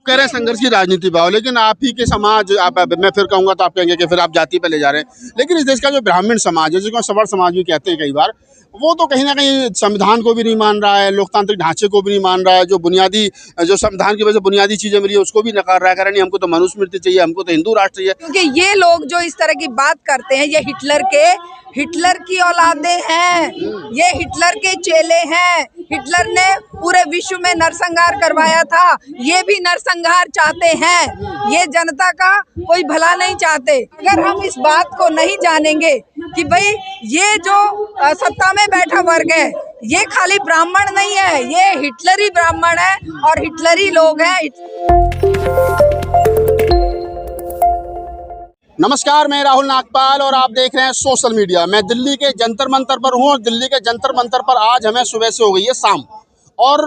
कह रहे हैं संघर्ष की राजनीति भाव, लेकिन आप ही के समाज मैं फिर कहूंगा तो आप कहेंगे कि फिर आप जाति पे ले जा रहे हैं। लेकिन इस देश का जो ब्राह्मण समाज है, जिसको सवर्ण समाज भी कहते हैं कई बार, वो तो कहीं ना कहीं संविधान को भी नहीं मान रहा है, लोकतांत्रिक ढांचे को भी नहीं मान रहा है, जो संविधान की वजह से बुनियादी चीजें मिली है उसको भी नकार रहा है। कह रहा नहीं, हमको तो मनुस्मृति चाहिए, हमको तो हिंदू राष्ट्र चाहिए। क्योंकि ये लोग जो इस तरह की बात करते हैं, ये हिटलर की औलादे हैं, ये हिटलर के चेले हैं। हिटलर ने पूरे विश्व में नरसंहार करवाया था, ये भी नरसंहार चाहते हैं। ये जनता का कोई भला नहीं चाहते। अगर हम इस बात को नहीं जानेंगे कि भाई ये जो सत्ता में बैठा वर्ग है, ये खाली ब्राह्मण नहीं है, ये हिटलरी ब्राह्मण है और हिटलरी लोग हैं। नमस्कार, मैं राहुल नागपाल और आप देख रहे हैं सोशल मीडिया। मैं दिल्ली के जंतर मंतर पर हूँ और दिल्ली के जंतर मंतर पर आज हमें सुबह से हो गई है शाम, और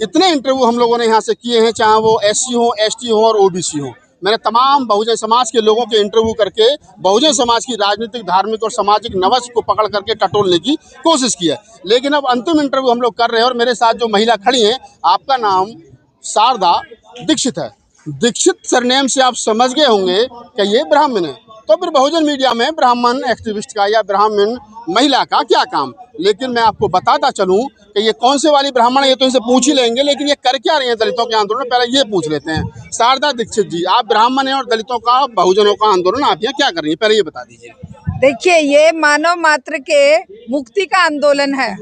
इतने इंटरव्यू हम लोगों ने यहाँ से किए हैं, चाहे वो SC हो, ST हो और OBC हो। मैंने तमाम बहुजन समाज के लोगों के इंटरव्यू करके बहुजन समाज की राजनीतिक, धार्मिक और सामाजिक नवज को पकड़ करके टटोलने की कोशिश की है। लेकिन अब अंतिम इंटरव्यू हम लोग कर रहे हैं और मेरे साथ जो महिला खड़ी हैं, आपका नाम शारदा दीक्षित है। दीक्षित सरनेम से आप समझ गए होंगे कि ये ब्राह्मण है, तो फिर बहुजन मीडिया में ब्राह्मण एक्टिविस्ट का या ब्राह्मण महिला का क्या काम। लेकिन मैं आपको बताता चलूं कि ये कौन से वाली ब्राह्मण है, ये तो इनसे पूछ ही लेंगे, लेकिन ये कर क्या रही है दलितों के आंदोलन में, पहले ये पूछ लेते हैं। शारदा दीक्षित जी, आप ब्राह्मण हैं और दलितों का, बहुजनों का आंदोलन आप यहाँ क्या कर रही है, पहले ये बता दीजिए। देखिए, ये मानव मात्र के मुक्ति का आंदोलन है।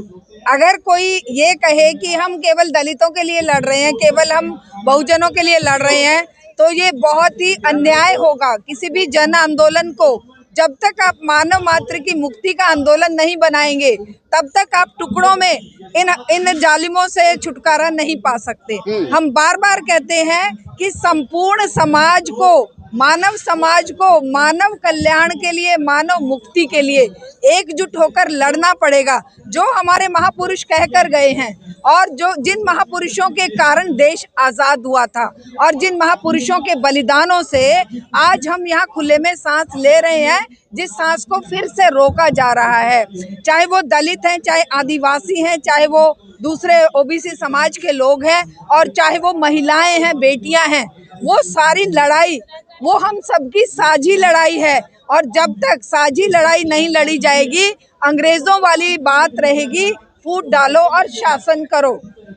अगर कोई ये कहे कि हम केवल दलितों के लिए लड़ रहे हैं, केवल हम बहुजनों के लिए लड़ रहे हैं, तो ये बहुत ही अन्याय होगा। किसी भी जन आंदोलन को जब तक आप मानव मात्र की मुक्ति का आंदोलन नहीं बनाएंगे, तब तक आप टुकड़ों में इन जालिमों से छुटकारा नहीं पा सकते। हम बार बार कहते हैं कि संपूर्ण समाज को, मानव समाज को मानव कल्याण के लिए, मानव मुक्ति के लिए एकजुट होकर लड़ना पड़ेगा। जो हमारे महापुरुष कहकर गए हैं और जिन महापुरुषों के कारण देश आजाद हुआ था और जिन महापुरुषों के बलिदानों से आज हम यहाँ खुले में सांस ले रहे हैं, जिस सांस को फिर से रोका जा रहा है, चाहे वो दलित हैं, चाहे आदिवासी हैं, चाहे वो दूसरे OBC समाज के लोग हैं और चाहे वो महिलाएं हैं, बेटियां हैं, वो सारी लड़ाई वो हम सबकी साझी लड़ाई है। और जब तक साझी लड़ाई नहीं लड़ी जाएगी, अंग्रेजों वाली बात रहेगी, फूट डालो और शासन करो।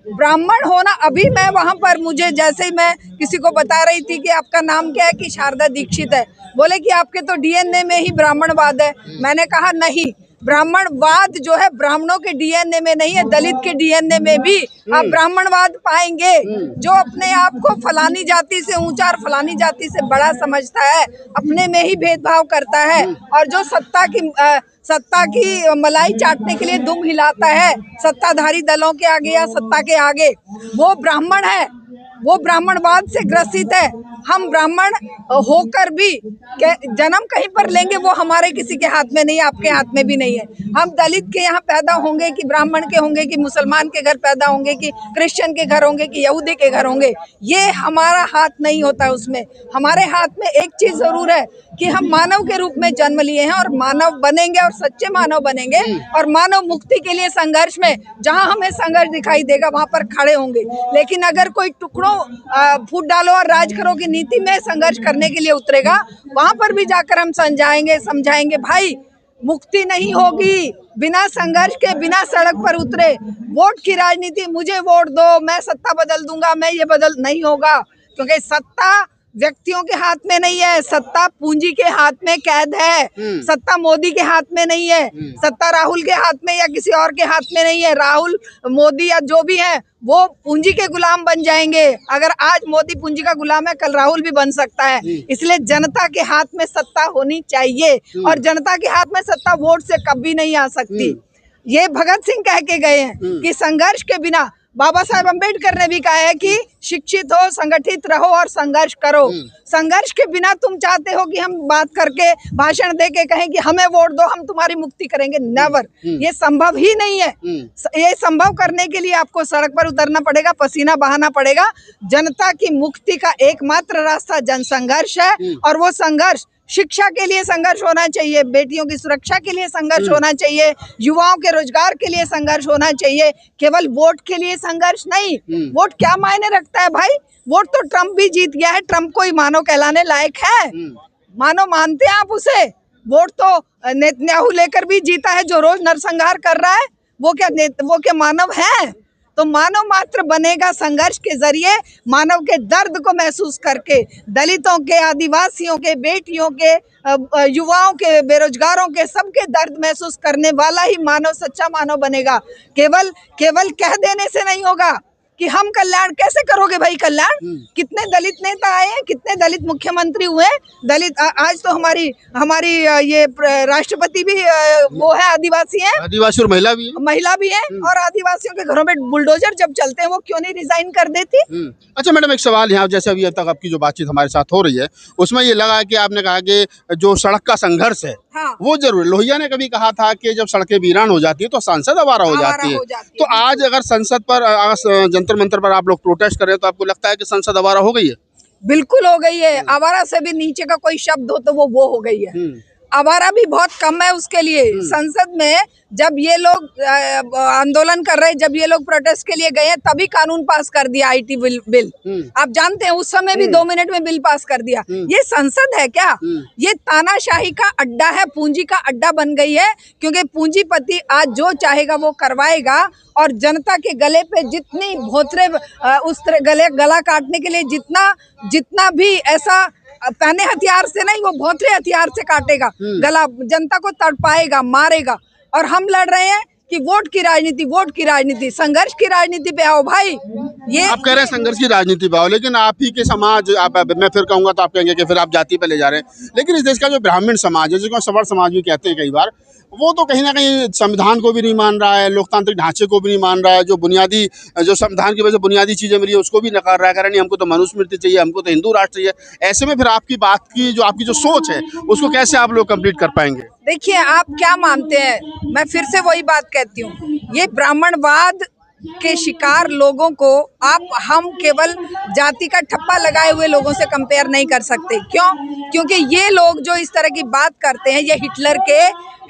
ब्राह्मण होना, अभी मैं वहां पर, मुझे जैसे ही मैं किसी को बता रही थी कि आपका नाम क्या है, कि शारदा दीक्षित है, बोले कि आपके तो DNA में ही ब्राह्मणवाद है। मैंने कहा नहीं, ब्राह्मणवाद जो है ब्राह्मणों के DNA में नहीं है, दलित के DNA में भी आप ब्राह्मणवाद पाएंगे। जो अपने आप को फलानी जाति से ऊंचा और फलानी जाति से बड़ा समझता है, अपने में ही भेदभाव करता है, और जो सत्ता की मलाई चाटने के लिए दुम हिलाता है सत्ताधारी दलों के आगे या सत्ता के आगे, वो ब्राह्मण है, वो ब्राह्मणवाद से ग्रसित है। हम ब्राह्मण होकर भी जन्म कहीं पर लेंगे, वो हमारे किसी के हाथ में नहीं है, आपके हाथ में भी नहीं है। हम दलित के यहाँ पैदा होंगे कि ब्राह्मण के होंगे, कि मुसलमान के घर पैदा होंगे, कि क्रिश्चियन के घर होंगे, कि यहूदी के घर होंगे, ये हमारा हाथ नहीं होता है उसमें। हमारे हाथ में एक चीज जरूर है कि हम मानव के रूप में जन्म लिए हैं और मानव बनेंगे और सच्चे मानव बनेंगे, और मानव मुक्ति के लिए संघर्ष में जहाँ हमें संघर्ष दिखाई देगा वहां पर खड़े होंगे। लेकिन अगर कोई टुकड़ों फूट डालो और राज करो की नीति में संघर्ष करने के लिए उतरेगा, वहां पर भी जाकर हम समझाएंगे भाई, मुक्ति नहीं होगी बिना संघर्ष के, बिना सड़क पर उतरे। वोट की राजनीति, मुझे वोट दो, मैं सत्ता बदल दूंगा, मैं ये बदल, नहीं होगा। क्योंकि सत्ता व्यक्तियों के हाथ में नहीं है, सत्ता पूंजी के हाथ में कैद है। सत्ता मोदी के हाथ में नहीं है, सत्ता राहुल के हाथ में या किसी और के हाथ में नहीं है। राहुल, मोदी या जो भी है वो पूंजी के गुलाम बन जाएंगे। अगर आज मोदी पूंजी का गुलाम है, कल राहुल भी बन सकता है। इसलिए जनता के हाथ में सत्ता होनी चाहिए, और जनता के हाथ में सत्ता वोट से कभी नहीं आ सकती। ये भगत सिंह कह के गए हैं कि संघर्ष के बिना, बाबा साहेब अम्बेडकर ने भी कहा है कि शिक्षित हो, संगठित रहो और संघर्ष करो। संघर्ष के बिना तुम चाहते हो कि हम बात करके, भाषण दे के कहें कि हमें वोट दो, हम तुम्हारी मुक्ति करेंगे, नेवर। ये संभव ही नहीं है। ये संभव करने के लिए आपको सड़क पर उतरना पड़ेगा, पसीना बहाना पड़ेगा। जनता की मुक्ति का एकमात्र रास्ता जनसंघर्ष है, और वो संघर्ष शिक्षा के लिए संघर्ष होना चाहिए, बेटियों की सुरक्षा के लिए संघर्ष होना चाहिए, युवाओं के रोजगार के लिए संघर्ष होना चाहिए, केवल वोट के लिए संघर्ष नहीं। वोट क्या मायने रखता है भाई? वोट तो ट्रम्प भी जीत गया है। ट्रम्प कोई मानव कहलाने लायक है? मानव मानते हैं आप उसे? वोट तो नेतन्याहू लेकर भी जीता है, जो रोज नरसंहार कर रहा है। वो क्या मानव है? तो मानव मात्र बनेगा संघर्ष के जरिए, मानव के दर्द को महसूस करके, दलितों के, आदिवासियों के, बेटियों के, युवाओं के, बेरोजगारों के, सबके दर्द महसूस करने वाला ही मानव सच्चा मानव बनेगा। केवल कह देने से नहीं होगा कि हम कल्याण कैसे करोगे भाई कल्याण? कितने दलित नेता आए हैं, कितने दलित मुख्यमंत्री हुए, दलित आज तो हमारी ये राष्ट्रपति भी वो है, आदिवासी है, आदिवासी और महिला भी है और आदिवासियों के घरों में बुलडोजर जब चलते हैं वो क्यों नहीं रिजाइन कर देती? अच्छा मैडम, एक सवाल यहाँ, जैसे अभी तक आपकी जो बातचीत हमारे साथ हो रही है उसमें ये लगा कि आपने कहा कि जो सड़क का संघर्ष है, हाँ। वो जरूर, लोहिया ने कभी कहा था कि जब सड़कें वीरान हो जाती है तो संसद आवारा हो जाती है। तो आज अगर संसद पर जंतर मंतर पर आप लोग प्रोटेस्ट कर रहे हैं तो आपको लगता है कि संसद आवारा हो गई है? बिल्कुल हो गई है। आवारा से भी नीचे का कोई शब्द हो तो वो हो गई है। आवारा भी बहुत कम है उसके लिए। संसद में जब ये लोग आंदोलन कर रहे, जब ये लोग प्रोटेस्ट के लिए गए हैं, तभी कानून पास कर दिया आईटी बिल। आप जानते हैं उस समय भी 2 मिनट में बिल पास कर दिया। ये संसद है क्या? ये तानाशाही का अड्डा है, पूंजी का अड्डा बन गई है, क्योंकि पूंजीपति आज जो चाहेगा वो करवाएगा। और जनता के गले पे जितनी भोथरे गला काटने के लिए जितना भी ऐसा पहने हथियार से नहीं, वो भोंतरे हथियार से काटेगा गला, जनता को तड़पाएगा, मारेगा। और हम लड़ रहे हैं कि वोट की राजनीति, संघर्ष की राजनीति पे आओ भाई। ये आप कह रहे हैं संघर्ष की राजनीति पे आओ, लेकिन आप ही के समाज, मैं फिर कहूंगा तो आप कहेंगे कि फिर आप जाति पे ले जा रहे हैं। लेकिन इस देश का जो ब्राह्मण समाज है, जिसको सवर समाज भी कहते हैं कई बार, वो तो कहीं ना कहीं संविधान को भी नहीं मान रहा है, लोकतांत्रिक ढांचे को भी नहीं मान रहा है, जो संविधान की वजह से बुनियादी चीजें मिली है उसको भी नकार रहा है, कह रहा नहीं हमको तो मनुस्मृति चाहिए, हमको तो हिंदू राष्ट्र चाहिए। ऐसे में फिर आपकी बात की जो सोच है उसको कैसे आप लोग कंप्लीट कर पाएंगे? देखिए, आप क्या मानते हैं, मैं फिर से वही बात कहती हूँ, ये ब्राह्मणवाद के शिकार लोगों को हम केवल जाति का ठप्पा लगाए हुए लोगों से कंपेयर नहीं कर सकते। क्यों? क्योंकि ये लोग जो इस तरह की बात करते हैं, ये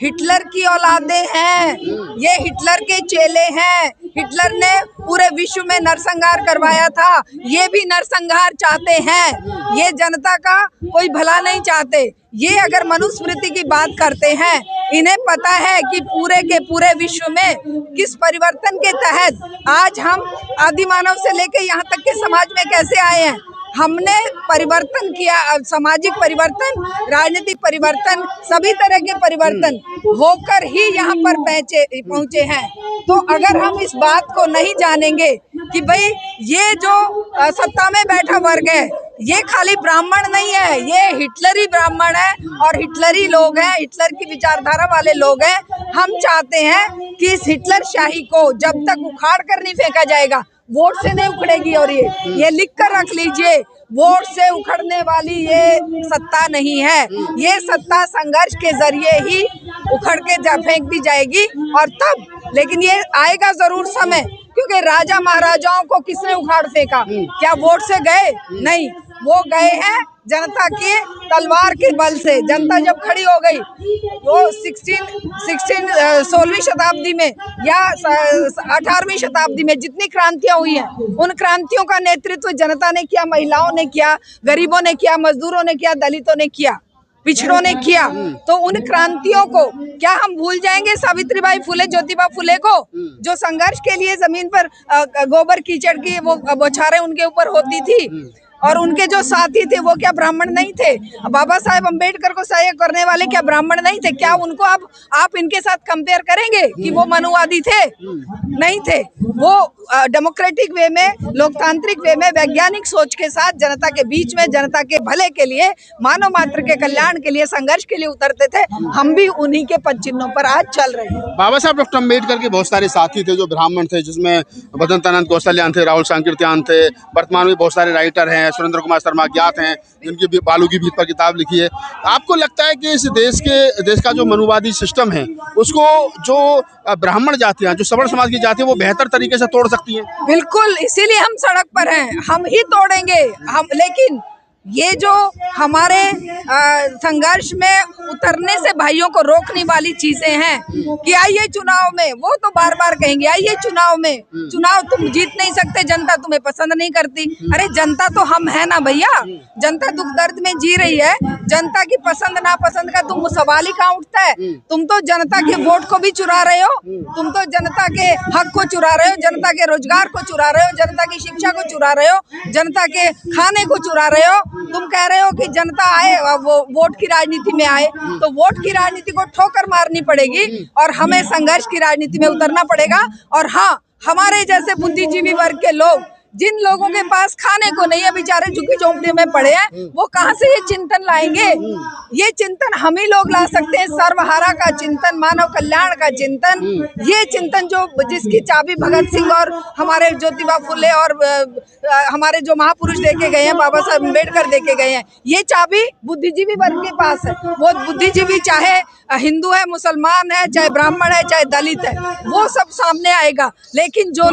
हिटलर की औलादें हैं, ये हिटलर के चेले हैं। हिटलर ने पूरे विश्व में नरसंहार करवाया था, ये भी नरसंहार चाहते हैं। ये जनता का कोई भला नहीं चाहते। ये अगर मनुस्मृति की बात करते हैं, इन्हें पता है कि पूरे के पूरे विश्व में किस परिवर्तन के तहत आज हम आदिमानव से लेकर यहाँ तक के समाज में कैसे आए हैं। हमने परिवर्तन किया, सामाजिक परिवर्तन, राजनीतिक परिवर्तन, सभी तरह के परिवर्तन होकर ही यहाँ पर पहुँचे हैं। तो अगर हम इस बात को नहीं जानेंगे कि भाई ये जो सत्ता में बैठा वर्ग है, ये खाली ब्राह्मण नहीं है, ये हिटलरी ब्राह्मण है और हिटलरी लोग हैं, हिटलर की विचारधारा वाले लोग हैं। हम चाहते हैं कि इस हिटलर शाही को जब तक उखाड़ कर नहीं फेंका जाएगा, वोट से नहीं उखड़ेगी। और ये लिख कर रख लीजिए, वोट से उखड़ने वाली ये सत्ता नहीं है। ये सत्ता संघर्ष के जरिए ही उखड़ के फेंक दी जाएगी। और तब, लेकिन ये आएगा जरूर समय, क्योंकि राजा महाराजाओं को किसने उखाड़ फेंका? क्या वोट से गए? नहीं, वो गए हैं जनता की तलवार के बल से। जनता जब खड़ी हो गई, वो 16वीं शताब्दी में या 18वीं शताब्दी में जितनी क्रांतियां हुई हैं, उन क्रांतियों का नेतृत्व जनता ने किया, महिलाओं ने किया, गरीबों ने किया, मजदूरों ने किया, दलितों ने किया, पिछड़ों ने किया। तो उन क्रांतियों को क्या हम भूल जाएंगे? सावित्रीबाई फुले, ज्योतिबा फुले को, जो संघर्ष के लिए जमीन पर गोबर कीचड़ की वो बौछारें उनके ऊपर होती थी, और उनके जो साथी थे वो क्या ब्राह्मण नहीं थे? बाबा साहेब अम्बेडकर को सहयोग करने वाले क्या ब्राह्मण नहीं थे? क्या उनको आप इनके साथ कंपेयर करेंगे कि वो मनुवादी थे? नहीं थे। वो डेमोक्रेटिक वे में, लोकतांत्रिक वे में, वैज्ञानिक सोच के साथ जनता के बीच में, जनता के भले के लिए, मानव मात्र के कल्याण के लिए, संघर्ष के लिए उतरते थे। हम भी उन्हीं के पद चिन्हों पर आज चल रहे हैं। बाबा साहब डॉक्टर अम्बेडकर के बहुत सारे साथी थे जो ब्राह्मण थे, जिसमें बदंतानंद कौशल्यान थे, राहुल सांकृत्यान थे, वर्तमान में बहुत सारे राइटर हैं, सुरेंद्र कुमार शर्मा ज्ञात हैं, जिनकी बालू की भीत पर किताब लिखी है। आपको लगता है कि इस देश का जो मनुवादी सिस्टम है, उसको जो ब्राह्मण जातियां, जो सवर्ण समाज की जातियां, वो बेहतर तरीके से तोड़ सकती हैं? बिल्कुल, इसीलिए हम सड़क पर हैं, हम ही तोड़ेंगे। लेकिन ये जो हमारे संघर्ष में उतरने से भाइयों को रोकने वाली चीजें हैं कि आइए चुनाव में, वो तो बार बार कहेंगे आइए चुनाव में, चुनाव तुम जीत नहीं सकते, जनता तुम्हें पसंद नहीं करती। अरे जनता तो हम है ना भैया, जनता दुख दर्द में जी रही है, जनता की पसंद नापसंद का तुम सवाल ही कहाँ उठता है। तुम तो जनता के वोट को भी चुरा रहे हो, तुम तो जनता के हक को चुरा रहे हो, जनता के रोजगार को चुरा रहे हो, जनता की शिक्षा को चुरा रहे हो, जनता के खाने को चुरा रहे हो। तुम कह रहे हो कि जनता आए, वो वोट की राजनीति में आए, तो वोट की राजनीति को ठोकर मारनी पड़ेगी और हमें संघर्ष की राजनीति में उतरना पड़ेगा। और हाँ, हमारे जैसे बुद्धिजीवी वर्ग के लोग, जिन लोगों के पास खाने को नहीं है, बेचारे झुग्गी झोंपड़ी में पड़े हैं, वो कहाँ से ये चिंतन लाएंगे? ये चिंतन हम ही लोग ला सकते हैं, सर्वहारा का चिंतन, मानव कल्याण का चिंतन। ये चिंतन जो जिसकी चाबी भगत सिंह और हमारे ज्योतिबा फुले और हमारे जो महापुरुष देके गए हैं, बाबा साहब अम्बेडकर देके गए हैं, ये चाबी बुद्धिजीवी वर्ग के पास है। वो बुद्धिजीवी चाहे हिंदू है, मुसलमान है, चाहे ब्राह्मण है, चाहे दलित है, वो सब सामने आएगा। लेकिन जो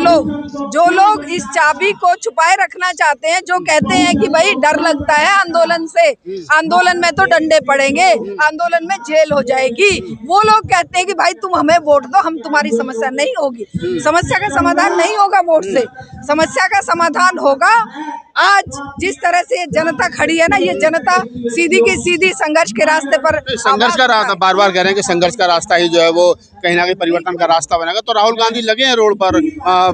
लोग इस चाबी को छुपाए रखना चाहते हैं, जो कहते हैं कि भाई डर लगता है आंदोलन से, आंदोलन में तो डंडे पड़ेंगे, आंदोलन में जेल हो जाएगी, वो लोग कहते हैं कि भाई तुम हमें वोट दो, हम तुम्हारी समस्या नहीं होगी। समस्या का समाधान नहीं होगा वोट से, समस्या का समाधान होगा आज जिस तरह से जनता खड़ी है ना, ये जनता सीधी की सीधी संघर्ष के रास्ते पर, संघर्ष का रास्ता बार बार कह रहे हैं कि संघर्ष का रास्ता ही जो है वो कहीं ना कहीं परिवर्तन का रास्ता बनेगा। तो राहुल गांधी लगे हैं रोड पर,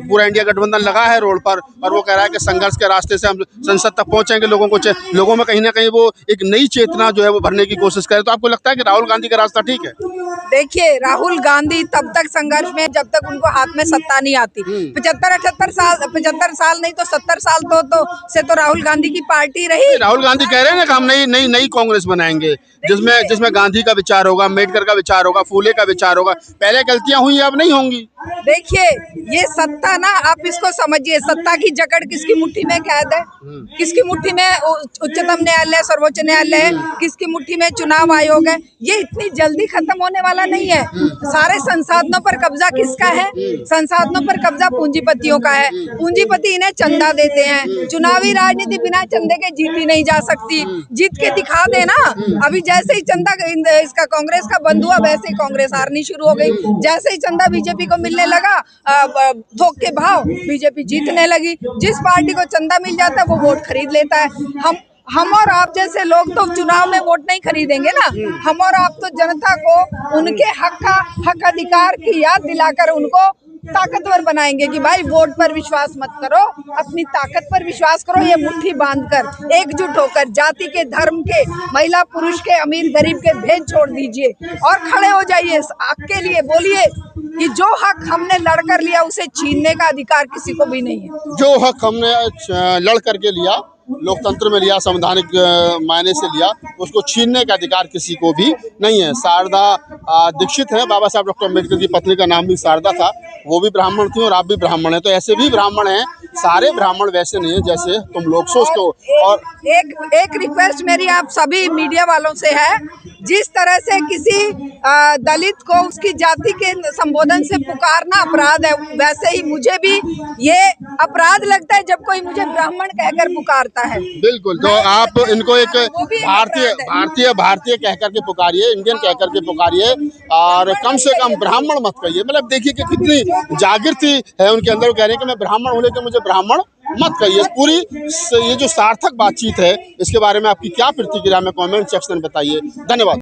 पूरा इंडिया गठबंधन लगा है रोड पर, और वो कह रहा है कि संघर्ष के रास्ते से हम संसद तक पहुंचेंगे, लोगों में कहीं ना कहीं वो एक नई चेतना जो है वो भरने की कोशिश करें। तो आपको लगता है कि राहुल गांधी का रास्ता ठीक है? देखिए, राहुल गांधी तब तक संघर्ष में जब तक उनको हाथ में सत्ता नहीं आती। 75 साल नहीं तो 70 साल से तो राहुल गांधी की पार्टी रही। राहुल गांधी कह रहे हैं ना कि हम नई कांग्रेस बनाएंगे, जिसमें गांधी का विचार होगा, अम्बेडकर का विचार होगा, फूले का विचार होगा। पहले गलतियां हुई, अब नहीं होंगी। देखिए, ये सत्ता ना, आप इसको समझिए, सत्ता की जकड़ किसकी मुट्ठी में कैद है? किसकी मुट्ठी में उच्चतम न्यायालय, सर्वोच्च न्यायालय है, किसकी मुट्ठी में चुनाव आयोग है। ये इतनी जल्दी खत्म होने वाला नहीं है। सारे संसाधनों पर कब्जा किसका है? संसाधनों पर कब्जा पूंजीपतियों का है। पूंजीपति इन्हें चंदा देते हैं। चुनावी राजनीति बिना चंदे के जीती नहीं जा सकती। जीत के दिखा देना। अभी जैसे ही चंदा इसका कांग्रेस का बंद हुआ, वैसे ही कांग्रेस हारनी शुरू हो गई। जैसे ही चंदा बीजेपी को मिलने लगा, थोक के भाव, बीजेपी जीतने लगी। जिस पार्टी को चंदा मिल जाता है वो वोट खरीद लेता है। हम और आप जैसे लोग तो चुनाव में वोट नहीं खरीदेंगे ना। हम और आप तो जनता को उनके हक अधिकार की याद दिलाकर उनको ताकतवर बनाएंगे कि भाई वोट पर विश्वास मत करो, अपनी ताकत पर विश्वास करो। ये मुट्ठी बांधकर, एकजुट होकर, जाति के, धर्म के, महिला पुरुष के, अमीर गरीब के भेद छोड़ दीजिए और खड़े हो जाइए हक के लिए। बोलिए कि जो हक हमने लड़कर लिया उसे छीनने का अधिकार किसी को भी नहीं है। जो हक हमने लड़ करके लिया, लोकतंत्र में लिया, संवैधानिक मायने से लिया, उसको छीनने का अधिकार किसी को भी नहीं है। शारदा दीक्षित है, बाबा साहब डॉक्टर अम्बेडकर की पत्नी का नाम भी शारदा था, वो भी ब्राह्मण थी और आप भी ब्राह्मण हैं। तो ऐसे भी ब्राह्मण हैं, सारे ब्राह्मण वैसे नहीं है जैसे तुम लोग सोचते हो। और एक रिक्वेस्ट मेरी आप सभी मीडिया वालों से है, जिस तरह से किसी दलित को उसकी जाति के संबोधन से पुकारना अपराध है, वैसे ही मुझे भी ये अपराध लगता है जब कोई मुझे ब्राह्मण कहकर पुकारता है। बिल्कुल, तो आप इनको एक भारतीय कह करके पुकारिए, इंडियन कह करके पुकारिए, और कम से कम ब्राह्मण मत कहिए। मतलब देखिए कि कितनी जागृति है उनके अंदर। वो कह रहे हैं कि मैं ब्राह्मण हूँ लेकिन मुझे ब्राह्मण मत कहिए। पूरी ये जो सार्थक बातचीत है, इसके बारे में आपकी क्या प्रतिक्रिया में कमेंट सेक्शन में बताइए। धन्यवाद।